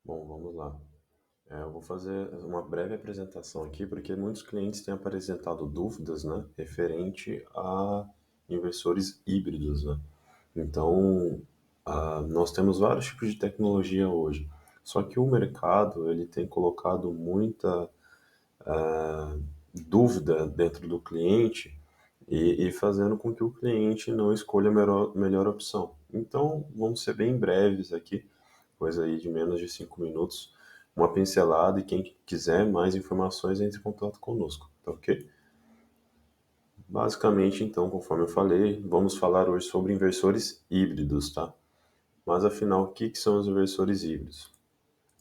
Bom, vamos lá. Eu vou fazer uma breve apresentação aqui, porque muitos clientes têm apresentado dúvidas, né, referente a inversores híbridos, né? Então, nós temos vários tipos de tecnologia hoje, só que o mercado ele tem colocado muita dúvida dentro do cliente e fazendo com que o cliente não escolha a melhor opção. Então, vamos ser bem breves aqui, coisa aí de menos de 5 minutos, uma pincelada e quem quiser mais informações entre em contato conosco, tá ok? Basicamente, então, conforme eu falei, vamos falar hoje sobre inversores híbridos, tá? Mas afinal, o que são os inversores híbridos?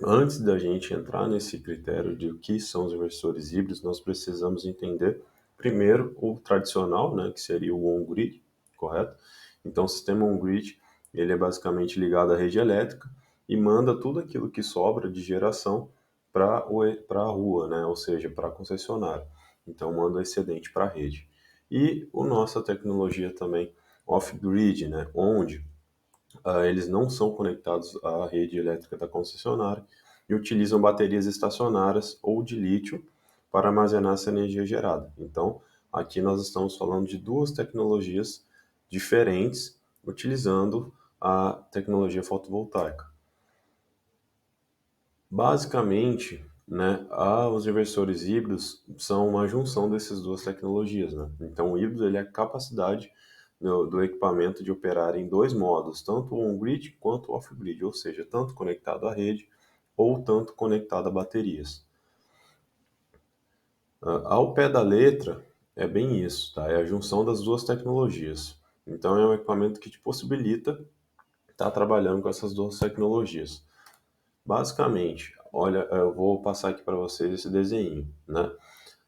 Antes da gente entrar nesse critério de o que são os inversores híbridos, nós precisamos entender primeiro o tradicional, né, que seria o on-grid, correto? Então, o sistema on-grid, ele é basicamente ligado à rede elétrica e manda tudo aquilo que sobra de geração para a rua, né, ou seja, para a concessionária. Então, manda o excedente para a rede. E a nossa tecnologia também off-grid, né, onde eles não são conectados à rede elétrica da concessionária e utilizam baterias estacionárias ou de lítio para armazenar essa energia gerada. Então, aqui nós estamos falando de duas tecnologias diferentes utilizando a tecnologia fotovoltaica. Basicamente, né, os inversores híbridos são uma junção dessas duas tecnologias, né? Então, o híbrido ele é a capacidade do equipamento de operar em dois modos, tanto on-grid quanto off-grid, ou seja, tanto conectado à rede ou tanto conectado a baterias. Ao pé da letra, é bem isso, tá? É a junção das duas tecnologias. Então, é um equipamento que te possibilita estar trabalhando com essas duas tecnologias. Basicamente, olha, eu vou passar aqui para vocês esse desenho, né?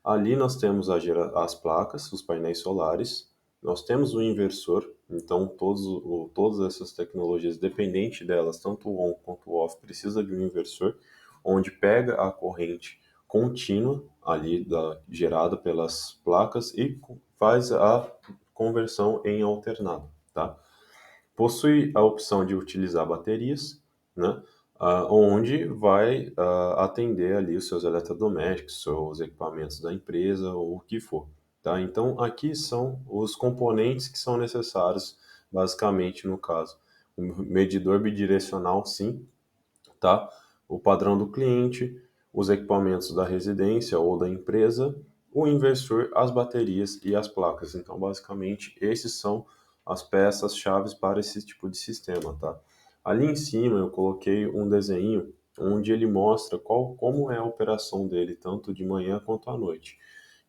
Ali nós temos as placas, os painéis solares, nós temos o inversor, então todas essas tecnologias, dependente delas, tanto o on quanto o off, precisa de um inversor, onde pega a corrente contínua ali gerada pelas placas e faz a conversão em alternado, tá? Possui a opção de utilizar baterias, né? Onde vai atender ali os seus eletrodomésticos, seus equipamentos da empresa ou o que for, tá? Então aqui são os componentes que são necessários, basicamente no caso, o medidor bidirecional, sim, tá? O padrão do cliente, os equipamentos da residência ou da empresa, o inversor, as baterias e as placas. Então, basicamente, esses são as peças chaves para esse tipo de sistema, tá? Ali em cima eu coloquei um desenho onde ele mostra como é a operação dele, tanto de manhã quanto à noite.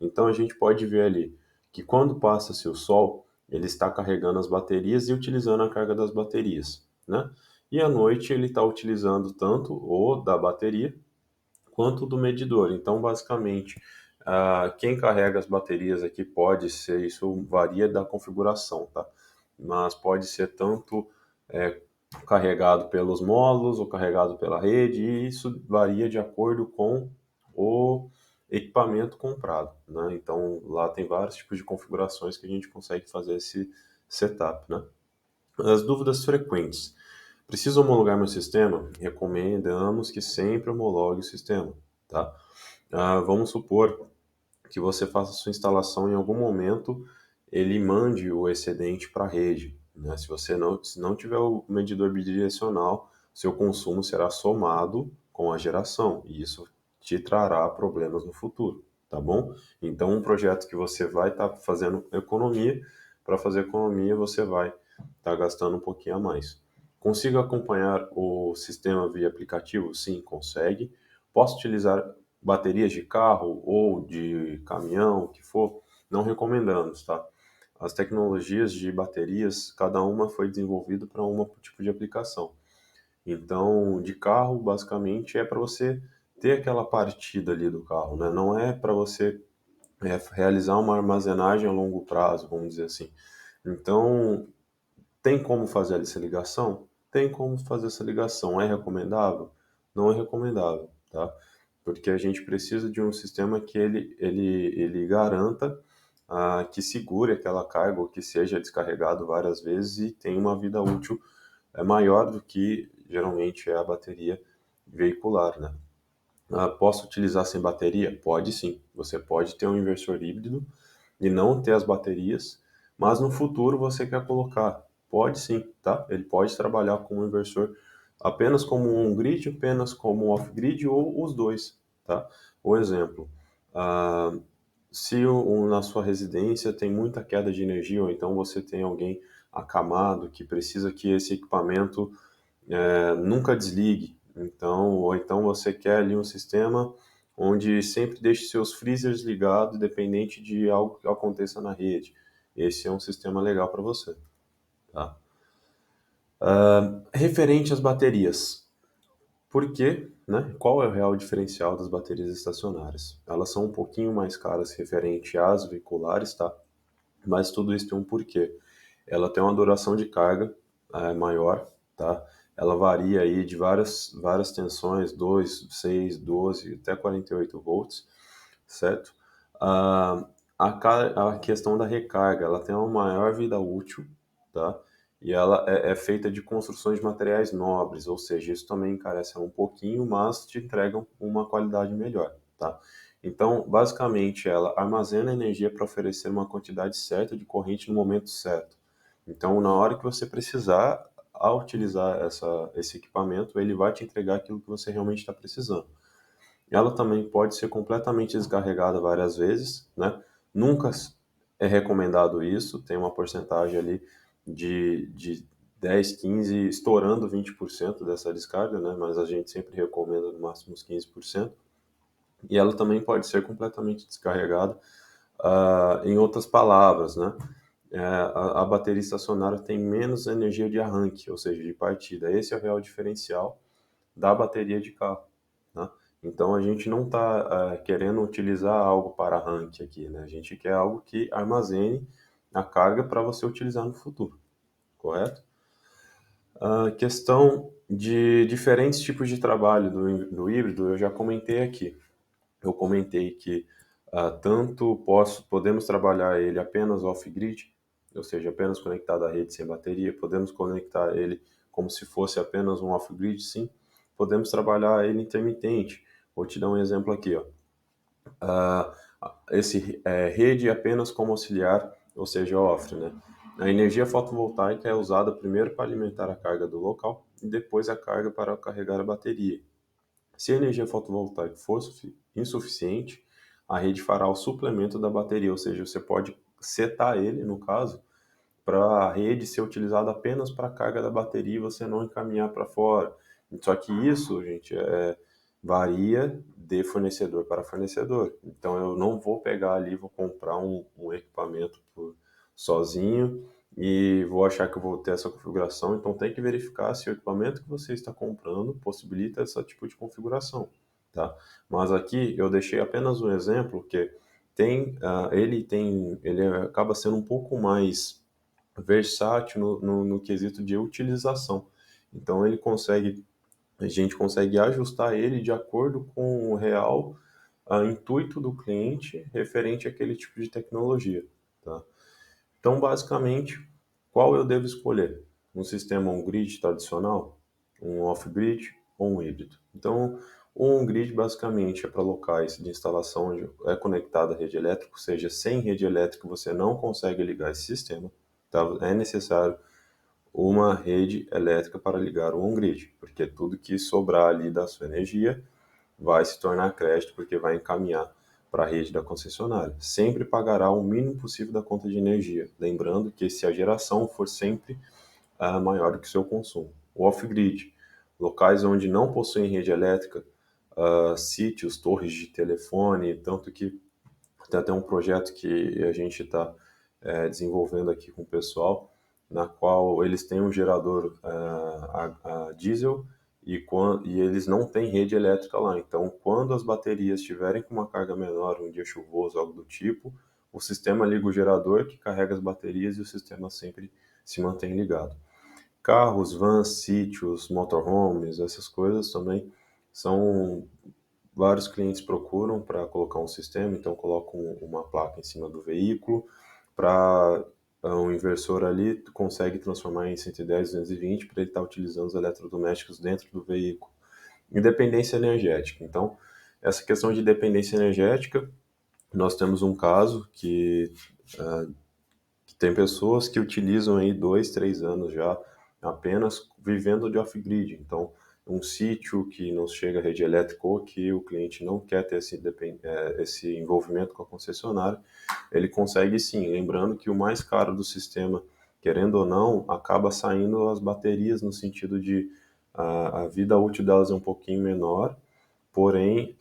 Então a gente pode ver ali que quando passa-se o sol, ele está carregando as baterias e utilizando a carga das baterias, né? E à noite ele está utilizando tanto o da bateria quanto do medidor. Então, basicamente, quem carrega as baterias aqui pode ser, isso varia da configuração, tá? Mas pode ser tanto é, carregado pelos módulos ou carregado pela rede, e isso varia de acordo com o equipamento comprado, né? Então, lá tem vários tipos de configurações que a gente consegue fazer esse setup, né? As dúvidas frequentes. Preciso homologar meu sistema? Recomendamos que sempre homologue o sistema, tá? Vamos supor que você faça sua instalação em algum momento, ele mande o excedente para a rede, né? Se não tiver o medidor bidirecional, seu consumo será somado com a geração e isso te trará problemas no futuro, tá bom? Então, um projeto que você vai estar fazendo economia, para fazer economia você vai estar gastando um pouquinho a mais. Consigo acompanhar o sistema via aplicativo? Sim, consegue. Posso utilizar baterias de carro ou de caminhão, o que for? Não recomendamos, tá? As tecnologias de baterias, cada uma foi desenvolvida para um tipo de aplicação. Então, de carro, basicamente, é para você ter aquela partida ali do carro, né? Não é para você realizar uma armazenagem a longo prazo, vamos dizer assim. Então, tem como fazer essa ligação? Tem como fazer essa ligação. É recomendável? Não é recomendável, tá? Porque a gente precisa de um sistema que ele garanta que segure aquela carga ou que seja descarregado várias vezes e tenha uma vida útil maior do que geralmente é a bateria veicular, né? Posso utilizar sem bateria? Pode sim. Você pode ter um inversor híbrido e não ter as baterias, mas no futuro você quer colocar. Pode sim, tá? Ele pode trabalhar como um inversor apenas como um grid, apenas como um off-grid ou os dois, tá? Por exemplo, ah, se na sua residência tem muita queda de energia, ou então você tem alguém acamado que precisa que esse equipamento nunca desligue. Então, ou então você quer ali um sistema onde sempre deixe seus freezers ligados, independente de algo que aconteça na rede. Esse é um sistema legal para você, tá? Referente às baterias, por quê, né? Qual é o real diferencial das baterias estacionárias? Elas são um pouquinho mais caras referente às veiculares, tá? Mas tudo isso tem um porquê. Ela tem uma duração de carga maior, tá? Ela varia aí de várias tensões, 2, 6, 12, até 48 volts, certo? Ah, a questão da recarga, ela tem uma maior vida útil, tá? E ela é feita de construções de materiais nobres, ou seja, isso também encarece um pouquinho, mas te entregam uma qualidade melhor, tá? Então, basicamente, ela armazena energia para oferecer uma quantidade certa de corrente no momento certo. Então, na hora que você precisar, ao utilizar esse equipamento, ele vai te entregar aquilo que você realmente está precisando. Ela também pode ser completamente descarregada várias vezes, né? Nunca é recomendado isso, tem uma porcentagem ali de 10, 15, estourando 20% dessa descarga, né? Mas a gente sempre recomenda no máximo uns 15%. E ela também pode ser completamente descarregada. Em outras palavras, né? A bateria estacionária tem menos energia de arranque, ou seja, de partida. Esse é o real diferencial da bateria de carro, né? Então a gente não está querendo utilizar algo para arranque aqui, né? A gente quer algo que armazene a carga para você utilizar no futuro, correto? A questão de diferentes tipos de trabalho do híbrido, eu já comentei aqui. Eu comentei que tanto podemos trabalhar ele apenas off-grid, ou seja, apenas conectado à rede sem bateria, podemos conectar ele como se fosse apenas um off-grid, sim. Podemos trabalhar ele intermitente. Vou te dar um exemplo aqui, ó. Ah, esse rede apenas como auxiliar, ou seja, off, né? A energia fotovoltaica é usada primeiro para alimentar a carga do local e depois a carga para carregar a bateria. Se a energia fotovoltaica for insuficiente, a rede fará o suplemento da bateria, ou seja, você pode setar ele, no caso, para a rede ser utilizada apenas para a carga da bateria e você não encaminhar para fora. Só que isso, gente, varia de fornecedor para fornecedor. Então eu não vou pegar ali, vou comprar um equipamento sozinho e vou achar que eu vou ter essa configuração. Então tem que verificar se o equipamento que você está comprando possibilita esse tipo de configuração, tá? Mas aqui eu deixei apenas um exemplo que ele acaba sendo um pouco mais versátil no quesito de utilização. Então a gente consegue ajustar ele de acordo com o real intuito do cliente referente àquele tipo de tecnologia, tá? Então, basicamente, qual eu devo escolher? Um sistema on-grid tradicional, um off-grid ou um híbrido? Então, o on-grid basicamente é para locais de instalação onde é conectada à rede elétrica, ou seja, sem rede elétrica você não consegue ligar esse sistema, tá? É necessário uma rede elétrica para ligar o on-grid, porque tudo que sobrar ali da sua energia vai se tornar crédito, porque vai encaminhar para a rede da concessionária. Sempre pagará o mínimo possível da conta de energia, lembrando que se a geração for sempre maior do que o seu consumo. O off-grid, locais onde não possuem rede elétrica, sítios, torres de telefone, tanto que tem até um projeto que a gente está desenvolvendo aqui com o pessoal, na qual eles têm um gerador a diesel e eles não têm rede elétrica lá. Então, quando as baterias estiverem com uma carga menor, um dia chuvoso, algo do tipo, o sistema liga o gerador que carrega as baterias e o sistema sempre se mantém ligado. Carros, vans, sítios, motorhomes, essas coisas também são vários clientes procuram para colocar um sistema, então colocam uma placa em cima do veículo para um inversor ali consegue transformar em 110, 220 para ele estar utilizando os eletrodomésticos dentro do veículo. E dependência energética. Então, essa questão de dependência energética, nós temos um caso que tem pessoas que utilizam aí 2, 3 anos já apenas vivendo de off-grid. Então, um sítio que não chega à rede elétrica ou que o cliente não quer ter esse envolvimento com a concessionária, ele consegue sim. Lembrando que o mais caro do sistema, querendo ou não, acaba saindo as baterias no sentido de a vida útil delas é um pouquinho menor, porém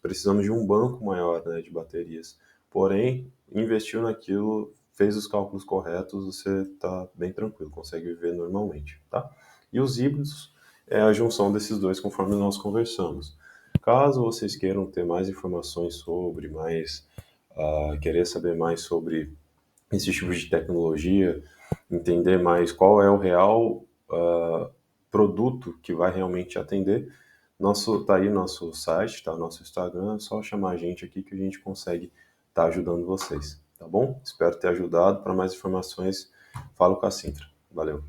precisamos de um banco maior, né, de baterias. Porém, investiu naquilo, fez os cálculos corretos, você está bem tranquilo, consegue viver normalmente, tá? E os híbridos é a junção desses dois, conforme nós conversamos. Caso vocês queiram ter mais informações sobre, querer saber mais sobre esse tipo de tecnologia, entender mais qual é o real produto que vai realmente atender, tá aí nosso site, tá nosso Instagram, é só chamar a gente aqui que a gente consegue estar ajudando vocês, tá bom? Espero ter ajudado. Para mais informações, falo com a Sintra. Valeu.